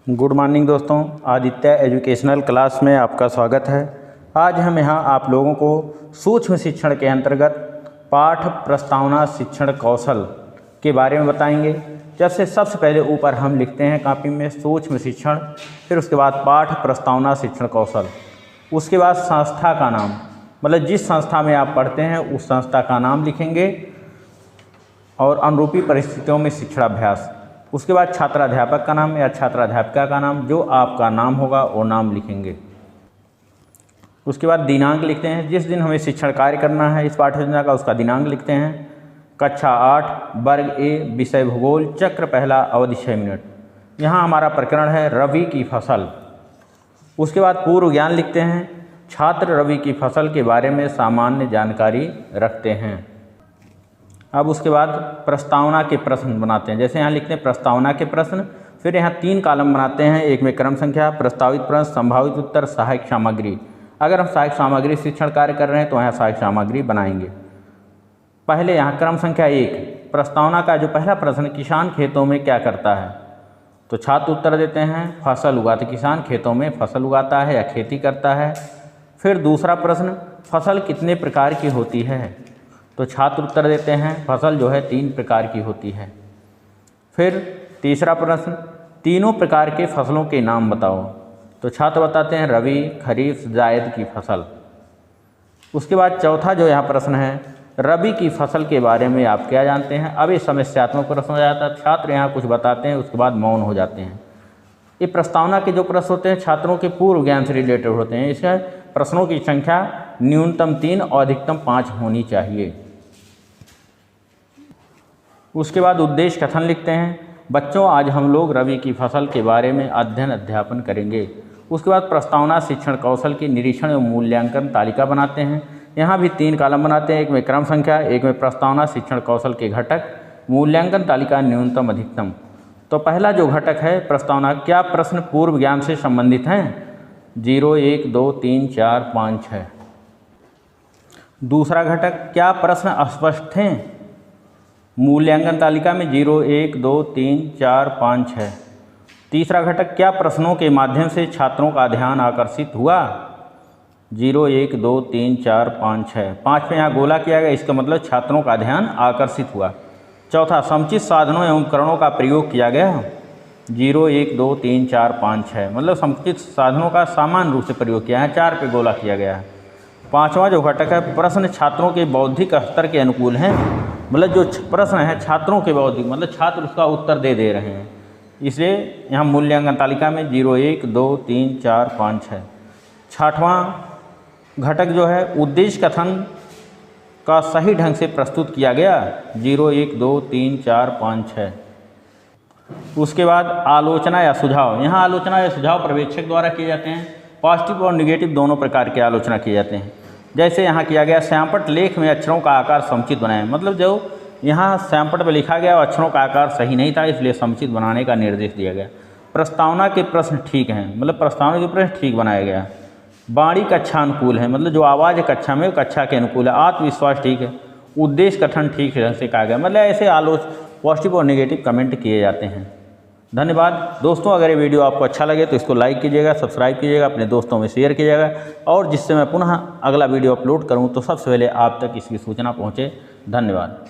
Good morning दोस्तों, Aditya educational class में आपका स्वागत है। आज हम यहाँ आप लोगों को सूक्ष्म शिक्षण के अंतर्गत पाठ प्रस्तावना शिक्षण कौशल के बारे में बताएंगे। जैसे सबसे पहले ऊपर हम लिखते हैं कॉपी में सूक्ष्म शिक्षण, फिर उसके बाद पाठ प्रस्तावना शिक्षण कौशल, उसके बाद संस्था का नाम, मतलब जिस संस्था में आप पढ़ते हैं उस संस्था का नाम लिखेंगे और अनुरूपी परिस्थितियों में शिक्षणाभ्यास। उसके बाद छात्राध्यापक का नाम या छात्राध्यापिका का नाम, जो आपका नाम होगा वो नाम लिखेंगे। उसके बाद दिनांक लिखते हैं, जिस दिन हमें शिक्षण कार्य करना है इस पाठ योजना का उसका दिनांक लिखते हैं। कक्षा 8 वर्ग ए विषय भूगोल, चक्र पहला, अवधि 6 मिनट। यहाँ हमारा प्रकरण है रवि की फसल। उसके बाद पूर्व ज्ञान लिखते हैं, छात्र रवि की फसल के बारे में सामान्य जानकारी रखते हैं। अब उसके बाद प्रस्तावना के प्रश्न बनाते हैं। जैसे यहाँ लिखते हैं प्रस्तावना के प्रश्न, फिर यहाँ 3 कॉलम बनाते हैं। एक में क्रम संख्या, प्रस्तावित प्रश्न, संभावित उत्तर, सहायक सामग्री। अगर हम सहायक सामग्री शिक्षण कार्य कर रहे हैं तो यहाँ सहायक सामग्री बनाएंगे। पहले यहाँ क्रम संख्या 1, प्रस्तावना का जो पहला प्रश्न, किसान खेतों में क्या करता है, तो छात्र उत्तर देते हैं फसल उगाते। किसान खेतों में फसल उगाता है या खेती करता है। फिर दूसरा प्रश्न, फसल कितने प्रकार की होती है, तो छात्र उत्तर देते हैं फसल जो है 3 प्रकार की होती है। फिर तीसरा प्रश्न, तीनों प्रकार के फसलों के नाम बताओ, तो छात्र बताते हैं रबी, खरीफ, जायद की फसल। उसके बाद चौथा जो यहाँ प्रश्न है, रबी की फसल के बारे में आप क्या जानते हैं। अब ये समस्यात्मक प्रश्न हो जाता है, छात्र यहाँ कुछ बताते हैं उसके बाद मौन हो जाते हैं। ये प्रस्तावना के जो प्रश्न होते हैं छात्रों के पूर्व ज्ञान से रिलेटेड होते हैं। इसमें प्रश्नों की संख्या न्यूनतम 3 और अधिकतम 5 होनी चाहिए। उसके बाद उद्देश्य कथन लिखते हैं, बच्चों आज हम लोग रबी की फसल के बारे में अध्ययन अध्यापन करेंगे। उसके बाद प्रस्तावना शिक्षण कौशल की निरीक्षण एवं मूल्यांकन तालिका बनाते हैं। यहाँ भी 3 कॉलम बनाते हैं, एक में क्रम संख्या, एक में प्रस्तावना शिक्षण कौशल के घटक, मूल्यांकन तालिका न्यूनतम अधिकतम। तो पहला जो घटक है प्रस्तावना, क्या प्रश्न पूर्व ज्ञान से संबंधित हैं, 0, 1, 2, 3, 4, 5, 6। दूसरा घटक, क्या प्रश्न अस्पष्ट हैं, मूल्यांकन तालिका में 0, 1, 2, 3, 4, 5, 6। तीसरा घटक, क्या प्रश्नों के माध्यम से छात्रों का ध्यान आकर्षित हुआ, 0, 1, 2, 3, 4, 5, 6। 5 में यहाँ गोला किया गया, इसका मतलब छात्रों का ध्यान आकर्षित हुआ। चौथा, समुचित साधनों एवं उपकरणों का प्रयोग किया गया, 0, 1, 2, 3, 4, 5, 6। मतलब समुचित साधनों का समान रूप से प्रयोग किया है, 4 पे गोला किया गया है। 5वां जो घटक है, प्रश्न छात्रों के बौद्धिक स्तर के अनुकूल हैं। मतलब जो प्रश्न है छात्रों के बौद्धिक, मतलब छात्र उसका उत्तर दे रहे हैं, इसलिए यहाँ मूल्यांकन तालिका में 0, 1, 2, 3, 4, 5, 6। 6वां घटक जो है, उद्देश्य कथन का सही ढंग से प्रस्तुत किया गया, 0, 1, 2, 3, 4, 5, 6। उसके बाद आलोचना या सुझाव, यहाँ आलोचना या सुझाव पर्यवेक्षक द्वारा किए जाते हैं। पॉजिटिव और निगेटिव दोनों प्रकार की आलोचना किए जाते हैं। जैसे यहाँ किया गया, श्यामपट्ट लेख में अक्षरों का आकार समुचित बनाएं। मतलब जो यहाँ श्यामपट्ट पर लिखा गया अक्षरों का आकार सही नहीं था, इसलिए समुचित बनाने का निर्देश दिया गया। प्रस्तावना के प्रश्न ठीक हैं, मतलब प्रस्तावना के प्रश्न ठीक बनाया गया। वाणी कक्षा अनुकूल है, मतलब जो आवाज़ है कक्षा में कक्षा के अनुकूल है। आत्मविश्वास ठीक है। उद्देश्य कथन ठीक ढंग से कहा गया। मतलब ऐसे पॉजिटिव और निगेटिव कमेंट किए जाते हैं। धन्यवाद दोस्तों, अगर ये वीडियो आपको अच्छा लगे तो इसको लाइक कीजिएगा, सब्सक्राइब कीजिएगा, अपने दोस्तों में शेयर कीजिएगा, और जिससे मैं पुनः अगला वीडियो अपलोड करूं तो सबसे पहले आप तक इसकी सूचना पहुंचे। धन्यवाद।